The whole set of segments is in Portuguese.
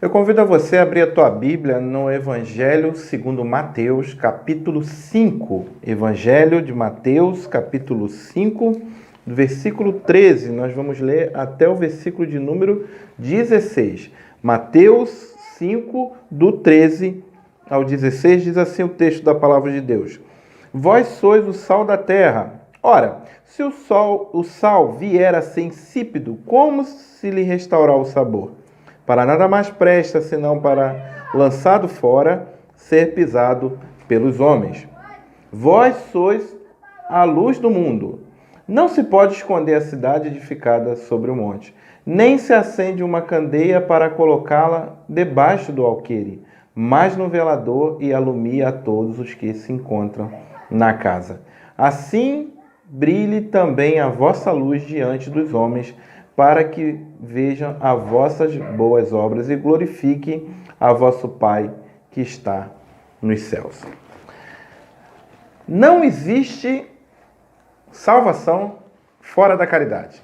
Eu convido a você a abrir a tua Bíblia no Evangelho segundo Mateus, capítulo 5. Evangelho de Mateus, capítulo 5, do versículo 13. Nós vamos ler até o versículo de número 16. Mateus 5, do 13 ao 16, diz assim o texto da palavra de Deus. Vós sois o sal da terra. Ora, se o sal vier a ser insípido, como se lhe restaurar o sabor? Para nada mais presta, senão para, lançado fora, ser pisado pelos homens. Vós sois a luz do mundo. Não se pode esconder a cidade edificada sobre o monte, nem se acende uma candeia para colocá-la debaixo do alqueire, mas no velador e alumia a todos os que se encontram na casa. Assim brilhe também a vossa luz diante dos homens, para que vejam as vossas boas obras e glorifiquem a vosso Pai que está nos céus. Não existe salvação fora da caridade.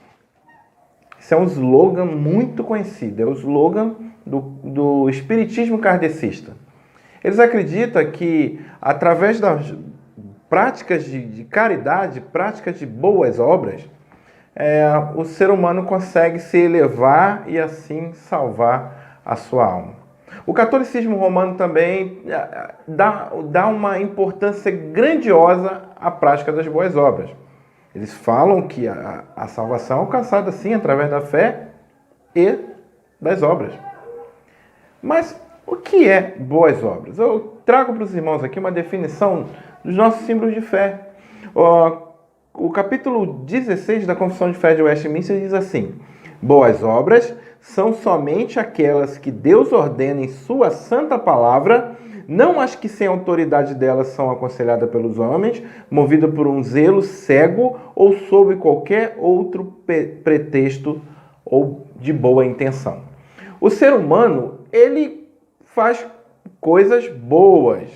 Esse é um slogan muito conhecido, é o slogan do espiritismo kardecista. Eles acreditam que, através das práticas de caridade, práticas de boas obras, o ser humano consegue se elevar e assim salvar a sua alma. O catolicismo romano também dá uma importância grandiosa à prática das boas obras. Eles falam que a salvação é alcançada sim através da fé e das obras. Mas o que é boas obras? Eu trago para os irmãos aqui uma definição dos nossos símbolos de fé. O capítulo 16 da Confissão de Fé de Westminster diz assim: boas obras são somente aquelas que Deus ordena em sua santa palavra, não as que sem autoridade delas são aconselhadas pelos homens, movidas por um zelo cego ou sob qualquer outro pretexto ou de boa intenção. O ser humano, ele faz coisas boas,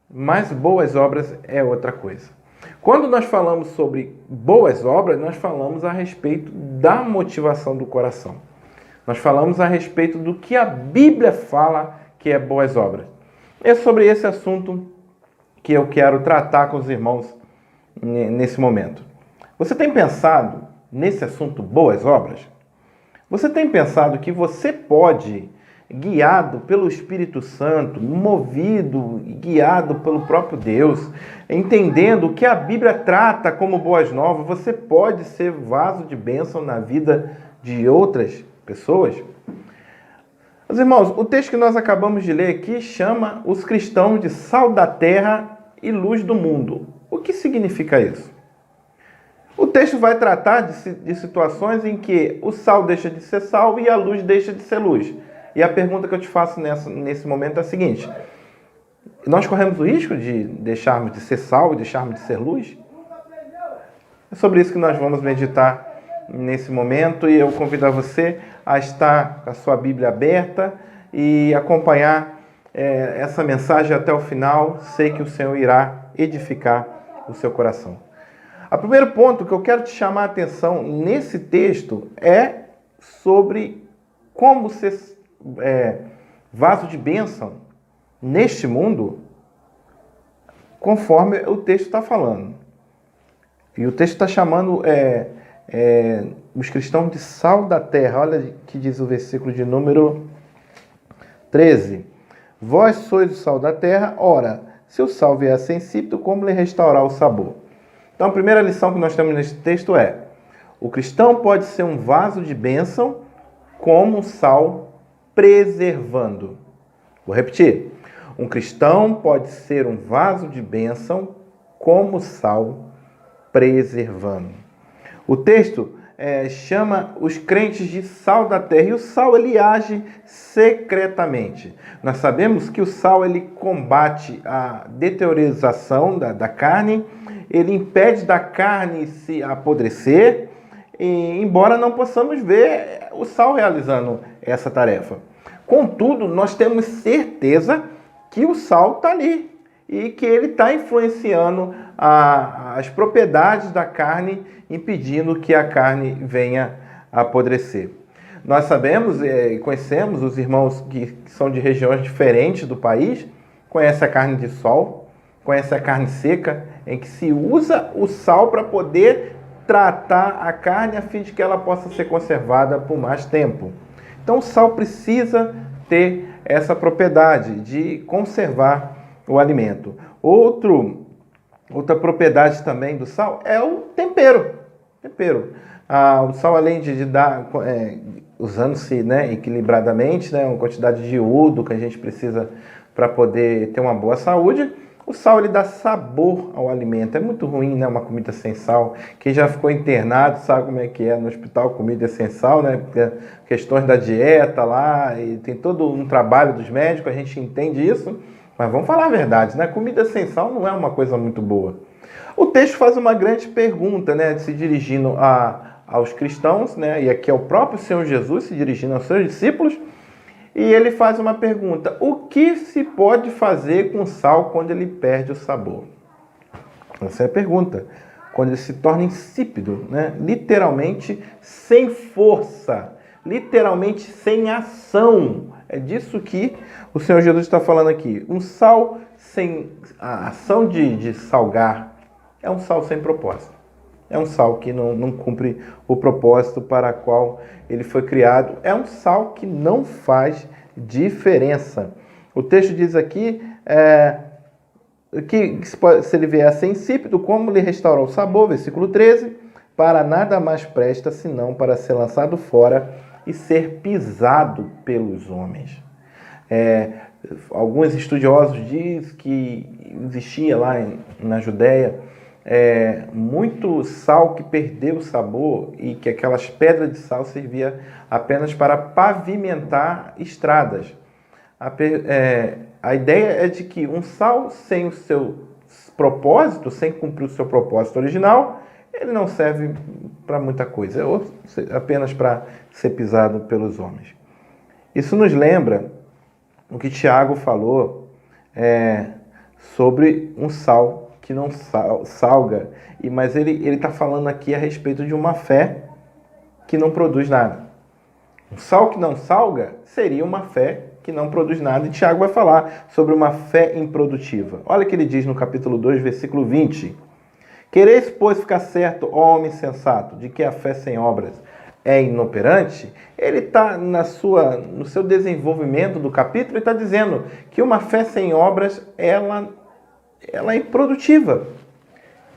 mas boas obras é outra coisa. Quando nós falamos sobre boas obras, nós falamos a respeito da motivação do coração. Nós falamos a respeito do que a Bíblia fala que é boas obras. É sobre esse assunto que eu quero tratar com os irmãos nesse momento. Você tem pensado nesse assunto boas obras? Você tem pensado que você pode, guiado pelo Espírito Santo, movido e guiado pelo próprio Deus, entendendo o que a Bíblia trata como boas novas, você pode ser vaso de bênção na vida de outras pessoas? Meus irmãos, o texto que nós acabamos de ler aqui chama os cristãos de sal da terra e luz do mundo. O que significa isso? O texto vai tratar de situações em que o sal deixa de ser sal e a luz deixa de ser luz. E a pergunta que eu te faço nesse momento é a seguinte: nós corremos o risco de deixarmos de ser sal e deixarmos de ser luz? É sobre isso que nós vamos meditar nesse momento, e eu convido a você a estar com a sua Bíblia aberta e acompanhar essa mensagem até o final. Sei que o Senhor irá edificar o seu coração. O primeiro ponto que eu quero te chamar a atenção nesse texto é sobre como ser vaso de bênção neste mundo, conforme o texto está falando. E o texto está chamando os cristãos de sal da terra. Olha que diz o versículo de número 13. Vós sois o sal da terra, ora, se o sal vier a ser insípido, como lhe restaurar o sabor? Então, a primeira lição que nós temos nesse texto é: o cristão pode ser um vaso de bênção como um sal preservando. Vou repetir. Um cristão pode ser um vaso de bênção como sal preservando. O texto chama os crentes de sal da terra. E o sal, ele age secretamente. Nós sabemos que o sal, ele combate a deteriorização da carne, ele impede da carne se apodrecer, e, embora não possamos ver o sal realizando essa tarefa. Contudo, nós temos certeza que o sal está ali e que ele está influenciando as propriedades da carne, impedindo que a carne venha a apodrecer. Nós sabemos e conhecemos os irmãos que são de regiões diferentes do país, conhecem a carne de sol, conhecem a carne seca, em que se usa o sal para poder tratar a carne a fim de que ela possa ser conservada por mais tempo. Então o sal precisa ter essa propriedade de conservar o alimento. Outra propriedade também do sal é o tempero. O sal, além de dar, usando-se, né, equilibradamente, né, uma quantidade de iodo que a gente precisa para poder ter uma boa saúde, o sal ele dá sabor ao alimento. É muito ruim, né, uma comida sem sal. Quem já ficou internado sabe como é que é no hospital comida sem sal, né? Questões da dieta lá, e tem todo um trabalho dos médicos, a gente entende isso. Mas vamos falar a verdade, né? Comida sem sal não é uma coisa muito boa. O texto faz uma grande pergunta, né, se dirigindo aos cristãos, né? E aqui é o próprio Senhor Jesus se dirigindo aos seus discípulos. E ele faz uma pergunta: o que se pode fazer com sal quando ele perde o sabor? Essa é a pergunta. Quando ele se torna insípido, né? Literalmente sem força, literalmente sem ação. É disso que o Senhor Jesus está falando aqui. Um sal sem a ação de salgar é um sal sem propósito. É um sal que não cumpre o propósito para o qual ele foi criado. É um sal que não faz diferença. O texto diz aqui que se ele vier a ser insípido, como lhe restaurar o sabor? Versículo 13. Para nada mais presta, senão para ser lançado fora e ser pisado pelos homens. Alguns estudiosos dizem que existia lá na Judéia muito sal que perdeu o sabor e que aquelas pedras de sal serviam apenas para pavimentar estradas. A ideia é de que um sal sem o seu propósito, sem cumprir o seu propósito original, ele não serve para muita coisa, ou apenas para ser pisado pelos homens. Isso nos lembra o que Tiago falou sobre um sal que não salga, mas ele está falando aqui a respeito de uma fé que não produz nada. Um sal que não salga seria uma fé que não produz nada, e Tiago vai falar sobre uma fé improdutiva. Olha o que ele diz no capítulo 2, versículo 20. Quereis, pois, ficar certo, ó homem sensato, de que a fé sem obras é inoperante? Ele está no seu desenvolvimento do capítulo, ele está dizendo que uma fé sem obras, ela é improdutiva,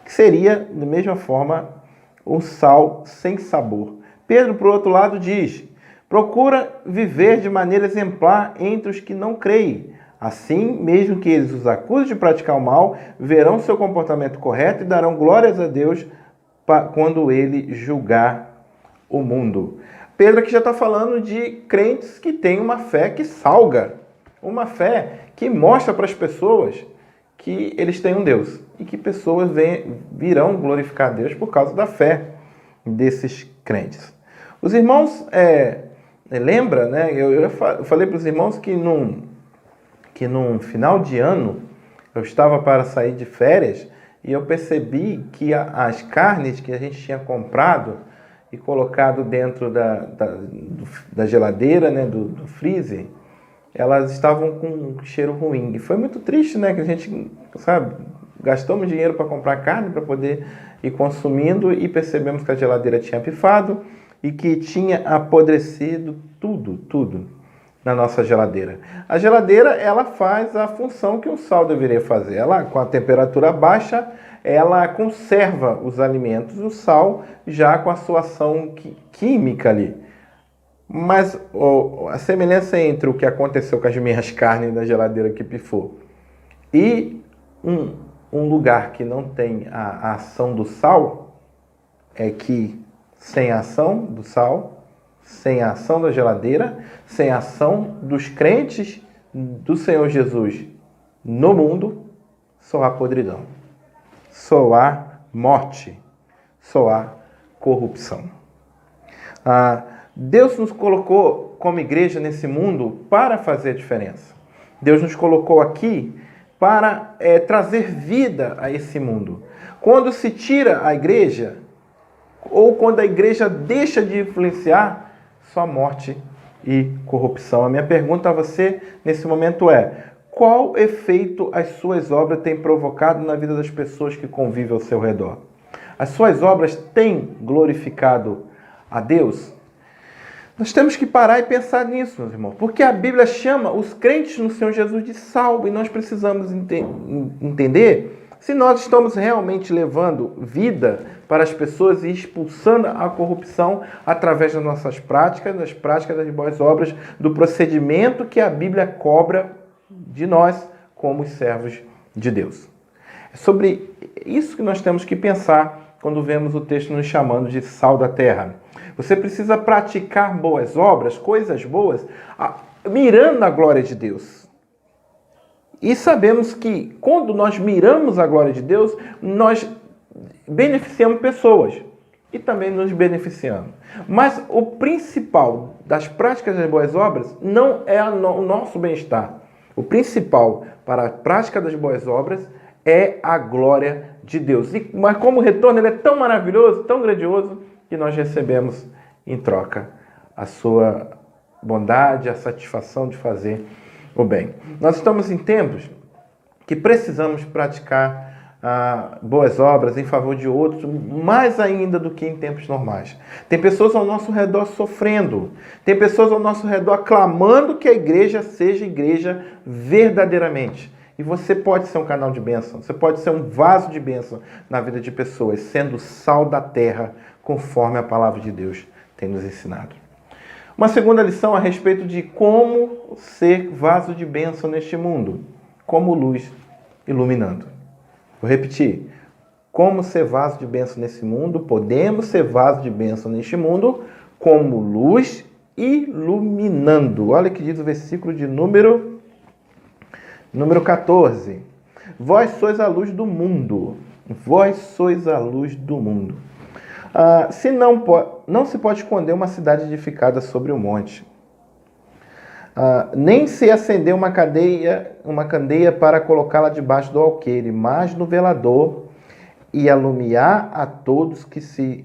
que seria, da mesma forma, um sal sem sabor. Pedro, por outro lado, diz: procura viver de maneira exemplar entre os que não creem. Assim, mesmo que eles os acusem de praticar o mal, verão seu comportamento correto e darão glórias a Deus quando ele julgar o mundo. Pedro aqui já está falando de crentes que têm uma fé que salga, uma fé que mostra para as pessoas que eles têm um Deus e que pessoas virão glorificar a Deus por causa da fé desses crentes. Os irmãos, lembra, né? Eu falei para os irmãos que num final de ano eu estava para sair de férias e eu percebi que as carnes que a gente tinha comprado e colocado dentro da geladeira, né, do freezer, elas estavam com um cheiro ruim. E foi muito triste, né? Que a gente, gastamos dinheiro para comprar carne para poder ir consumindo e percebemos que a geladeira tinha pifado e que tinha apodrecido tudo na nossa geladeira. A geladeira, ela faz a função que um sal deveria fazer. Ela, com a temperatura baixa, ela conserva os alimentos. O sal, já com a sua ação química ali. Mas a semelhança entre o que aconteceu com as minhas carnes na geladeira que pifou e um lugar que não tem a ação do sal é que sem a ação do sal, sem a ação da geladeira, sem a ação dos crentes do Senhor Jesus no mundo, só há podridão, só há morte, só há corrupção. Deus nos colocou como igreja nesse mundo para fazer a diferença. Deus nos colocou aqui para trazer vida a esse mundo. Quando se tira a igreja, ou quando a igreja deixa de influenciar, Só morte e corrupção. A minha pergunta a você nesse momento é: qual efeito as suas obras têm provocado na vida das pessoas que convivem ao seu redor? As suas obras têm glorificado a Deus? Nós temos que parar e pensar nisso, meus irmãos, porque a Bíblia chama os crentes no Senhor Jesus de salvo, e nós precisamos entender se nós estamos realmente levando vida para as pessoas e expulsando a corrupção através das nossas práticas, das práticas das boas obras, do procedimento que a Bíblia cobra de nós como os servos de Deus. É sobre isso que nós temos que pensar quando vemos o texto nos chamando de sal da terra. Você precisa praticar boas obras, coisas boas, mirando a glória de Deus. E sabemos que quando nós miramos a glória de Deus, nós beneficiamos pessoas e também nos beneficiamos. Mas o principal das práticas das boas obras não é o nosso bem-estar. O principal para a prática das boas obras é a glória de Deus. Mas como retorno, ele é tão maravilhoso, tão grandioso, que nós recebemos em troca a sua bondade, a satisfação de fazer o bem. Nós estamos em tempos que precisamos praticar boas obras em favor de outros, mais ainda do que em tempos normais. Tem pessoas ao nosso redor sofrendo, tem pessoas ao nosso redor clamando que a igreja seja igreja verdadeiramente. E você pode ser um canal de bênção, você pode ser um vaso de bênção na vida de pessoas, sendo sal da terra, conforme a palavra de Deus tem nos ensinado. Uma segunda lição a respeito de como ser vaso de bênção neste mundo, como luz iluminando. Vou repetir, como ser vaso de bênção nesse mundo, podemos ser vaso de bênção neste mundo, como luz iluminando. Olha o que diz o versículo de número 14. Vós sois a luz do mundo. Vós sois a luz do mundo. Não se pode esconder uma cidade edificada sobre um monte. Nem se acender uma candeia para colocá-la debaixo do alqueire, mas no velador, e alumiar a todos que se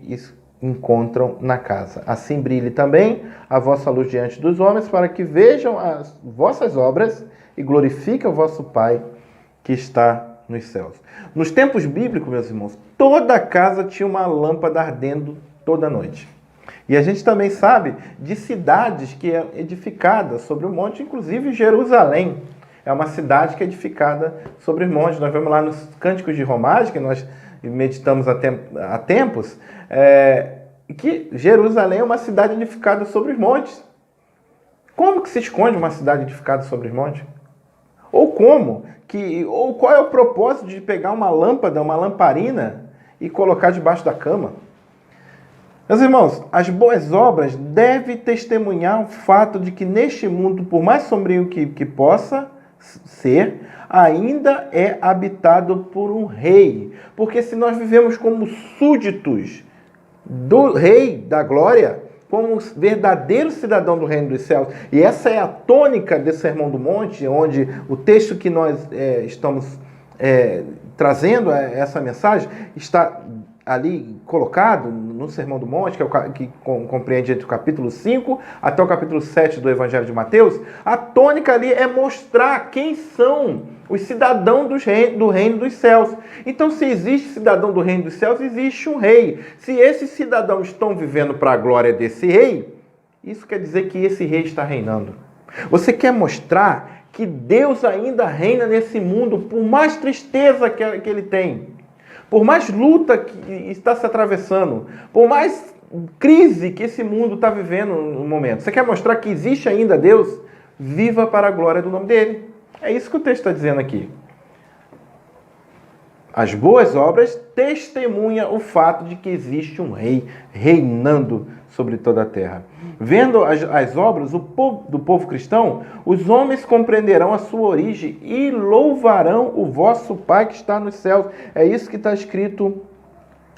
encontram na casa. Assim brilhe também a vossa luz diante dos homens, para que vejam as vossas obras e glorifiquem o vosso Pai que está nos céus. Nos tempos bíblicos, meus irmãos, toda casa tinha uma lâmpada ardendo toda noite. E a gente também sabe de cidades que é edificada sobre o monte, inclusive Jerusalém. É uma cidade que é edificada sobre os montes. Nós vemos lá nos Cânticos de Romagem, que nós meditamos há tempos, que Jerusalém é uma cidade edificada sobre os montes. Como que se esconde uma cidade edificada sobre os montes? Ou qual é o propósito de pegar uma lâmpada, uma lamparina e colocar debaixo da cama? Meus irmãos, as boas obras devem testemunhar o fato de que neste mundo, por mais sombrio que possa ser, ainda é habitado por um rei. Porque se nós vivemos como súditos do rei da glória, como verdadeiro cidadão do reino dos céus, e essa é a tônica desse Sermão do Monte, onde o texto que nós estamos trazendo essa mensagem está ali colocado no Sermão do Monte, que compreende entre o capítulo 5 até o capítulo 7 do Evangelho de Mateus. A tônica ali é mostrar quem são os cidadãos do reino dos céus. Então, se existe cidadão do reino dos céus, existe um rei. Se esses cidadãos estão vivendo para a glória desse rei, isso quer dizer que esse rei está reinando. Você quer mostrar que Deus ainda reina nesse mundo, por mais tristeza que ele tem, por mais luta que está se atravessando, por mais crise que esse mundo está vivendo no momento. Você quer mostrar que existe ainda Deus? Viva para a glória do nome dele. É isso que o texto está dizendo aqui. As boas obras testemunham o fato de que existe um rei reinando sobre toda a terra. Vendo as obras do povo cristão, os homens compreenderão a sua origem e louvarão o vosso Pai que está nos céus. É isso que está escrito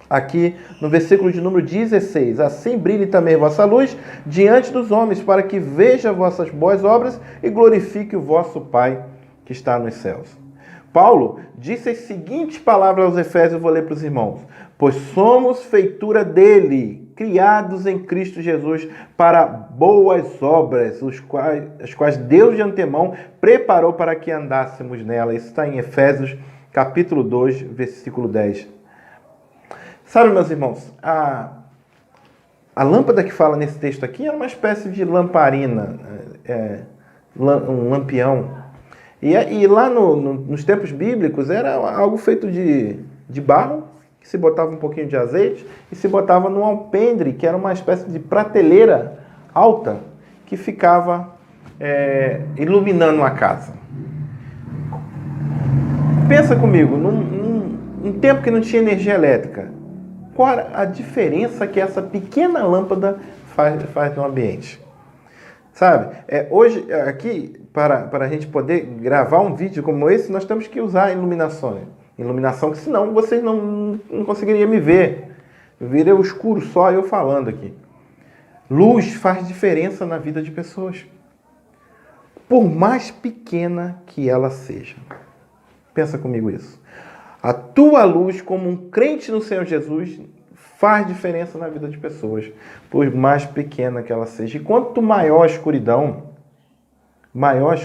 aqui no versículo de número 16. Assim brilhe também a vossa luz diante dos homens, para que veja vossas boas obras e glorifique o vosso Pai que está nos céus. Paulo disse as seguintes palavras aos Efésios, eu vou ler para os irmãos. Pois somos feitura dele, criados em Cristo Jesus para boas obras, as quais Deus de antemão preparou para que andássemos nela. Isso está em Efésios, capítulo 2, versículo 10. Sabe, meus irmãos, a lâmpada que fala nesse texto aqui é uma espécie de lamparina, um lampião. E lá nos tempos bíblicos era algo feito de barro, que se botava um pouquinho de azeite e se botava num alpendre, que era uma espécie de prateleira alta que ficava iluminando a casa. Pensa comigo, num tempo que não tinha energia elétrica, qual a diferença que essa pequena lâmpada faz no ambiente? Sabe? Hoje, aqui, para a gente poder gravar um vídeo como esse, nós temos que usar iluminação, que senão vocês não conseguiriam me ver. Eu virei o escuro só eu falando aqui. Luz faz diferença na vida de pessoas. Por mais pequena que ela seja. Pensa comigo isso. A tua luz, como um crente no Senhor Jesus, faz diferença na vida de pessoas, por mais pequena que ela seja. E quanto maior a escuridão, maior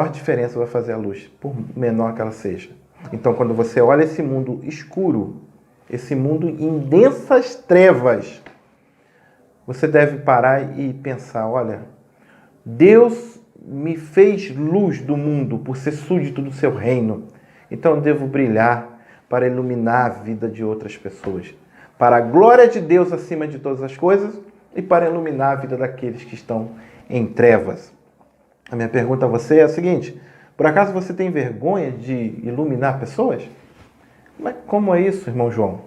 diferença vai fazer a luz, por menor que ela seja. Então, quando você olha esse mundo escuro, esse mundo em densas trevas, você deve parar e pensar, olha, Deus me fez luz do mundo por ser súdito do seu reino. Então eu devo brilhar para iluminar a vida de outras pessoas. Para a glória de Deus acima de todas as coisas e para iluminar a vida daqueles que estão em trevas. A minha pergunta a você é a seguinte: por acaso você tem vergonha de iluminar pessoas? Mas como é isso, irmão João?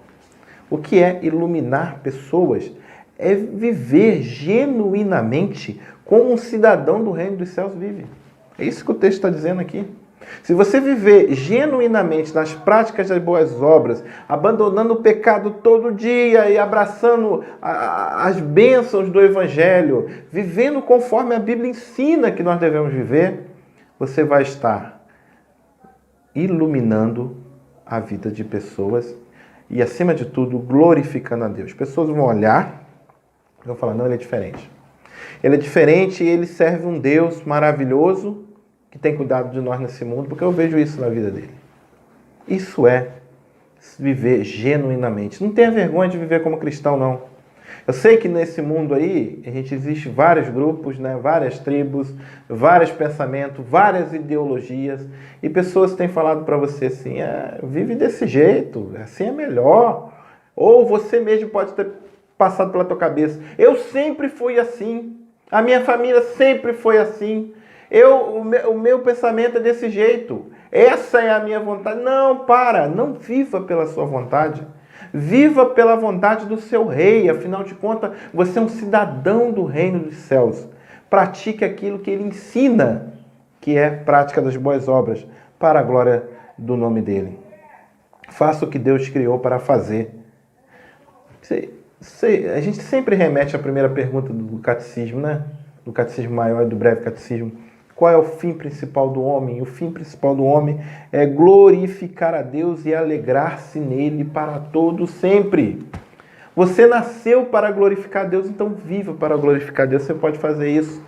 O que é iluminar pessoas? É viver genuinamente como um cidadão do reino dos céus vive. É isso que o texto está dizendo aqui. Se você viver genuinamente nas práticas das boas obras, abandonando o pecado todo dia e abraçando as bênçãos do Evangelho, vivendo conforme a Bíblia ensina que nós devemos viver, você vai estar iluminando a vida de pessoas e, acima de tudo, glorificando a Deus. Pessoas vão olhar e vão falar, não, ele é diferente. Ele é diferente e ele serve um Deus maravilhoso que tem cuidado de nós nesse mundo, porque eu vejo isso na vida dele. Isso é viver genuinamente. Não tenha vergonha de viver como cristão, não. Eu sei que nesse mundo aí, existe vários grupos, né? Várias tribos, vários pensamentos, várias ideologias, e pessoas têm falado para você assim, vive desse jeito, assim é melhor. Ou você mesmo pode ter passado pela tua cabeça, eu sempre fui assim, a minha família sempre foi assim, o meu pensamento é desse jeito, essa é a minha vontade. Não, não viva pela sua vontade. Viva pela vontade do seu rei. Afinal de contas, você é um cidadão do reino dos céus. Pratique aquilo que ele ensina, que é prática das boas obras, para a glória do nome dele. Faça o que Deus criou para fazer. A gente sempre remete à primeira pergunta do catecismo, né? Do catecismo maior e do breve catecismo. Qual é o fim principal do homem? O fim principal do homem é glorificar a Deus e alegrar-se nele para todo sempre. Você nasceu para glorificar a Deus, então viva para glorificar a Deus. Você pode fazer isso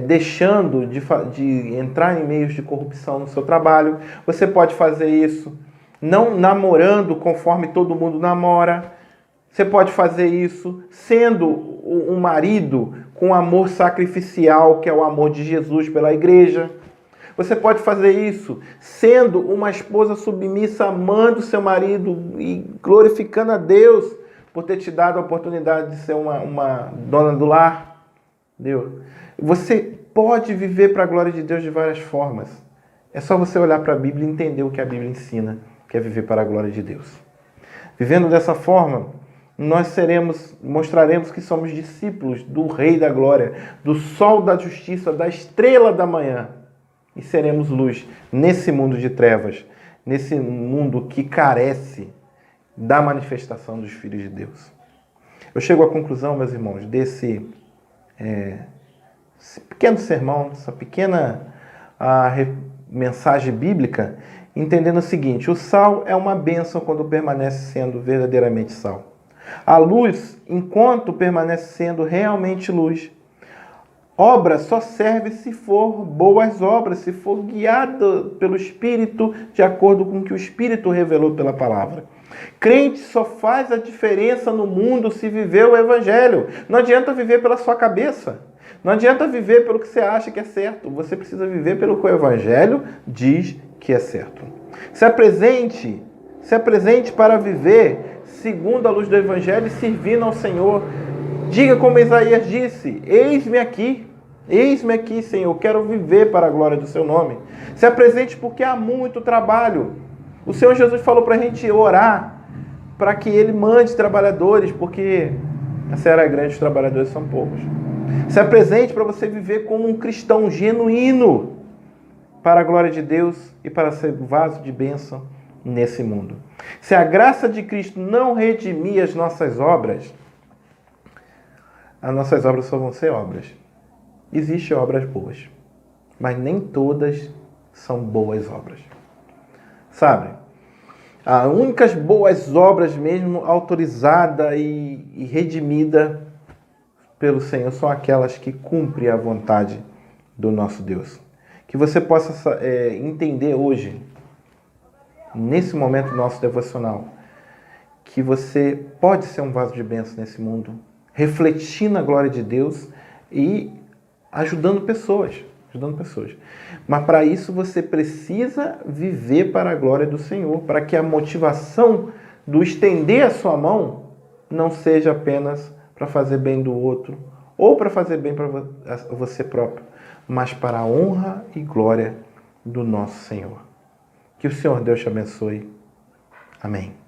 deixando de entrar em meios de corrupção no seu trabalho. Você pode fazer isso não namorando conforme todo mundo namora. Você pode fazer isso sendo um marido com amor sacrificial, que é o amor de Jesus pela igreja. Você pode fazer isso sendo uma esposa submissa, amando seu marido e glorificando a Deus por ter te dado a oportunidade de ser uma dona do lar. Deus. Você pode viver para a glória de Deus de várias formas. É só você olhar para a Bíblia e entender o que a Bíblia ensina, que é viver para a glória de Deus. Vivendo dessa forma, nós mostraremos que somos discípulos do Rei da Glória, do Sol da Justiça, da Estrela da Manhã. E seremos luz nesse mundo de trevas, nesse mundo que carece da manifestação dos filhos de Deus. Eu chego à conclusão, meus irmãos, desse pequeno sermão, essa pequena mensagem bíblica, entendendo o seguinte: o sal é uma bênção quando permanece sendo verdadeiramente sal. A luz, enquanto permanece sendo realmente luz, obra só serve se for boas obras, se for guiado pelo Espírito, de acordo com o que o Espírito revelou pela palavra. Crente só faz a diferença no mundo se viver o Evangelho. Não adianta viver pela sua cabeça. Não adianta viver pelo que você acha que é certo. Você precisa viver pelo que o Evangelho diz que é certo. Se apresente para viver segundo a luz do Evangelho e servindo ao Senhor. Diga como Isaías disse: eis-me aqui, Senhor, quero viver para a glória do seu nome. Se apresente porque há muito trabalho. O Senhor Jesus falou para a gente orar para que Ele mande trabalhadores, porque a seara é grande, os trabalhadores são poucos. Se apresente para você viver como um cristão genuíno para a glória de Deus e para ser vaso de bênção nesse mundo. Se a graça de Cristo não redimir as nossas obras só vão ser obras. Existem obras boas, mas nem todas são boas obras. Sabe? As únicas boas obras mesmo autorizadas e redimidas pelo Senhor são aquelas que cumprem a vontade do nosso Deus. Que você possa entender hoje, nesse momento nosso devocional, que você pode ser um vaso de bênção nesse mundo, refletindo a glória de Deus e ajudando pessoas. Mas para isso você precisa viver para a glória do Senhor, para que a motivação do estender a sua mão não seja apenas para fazer bem do outro ou para fazer bem para você próprio, mas para a honra e glória do nosso Senhor. Que o Senhor Deus te abençoe. Amém.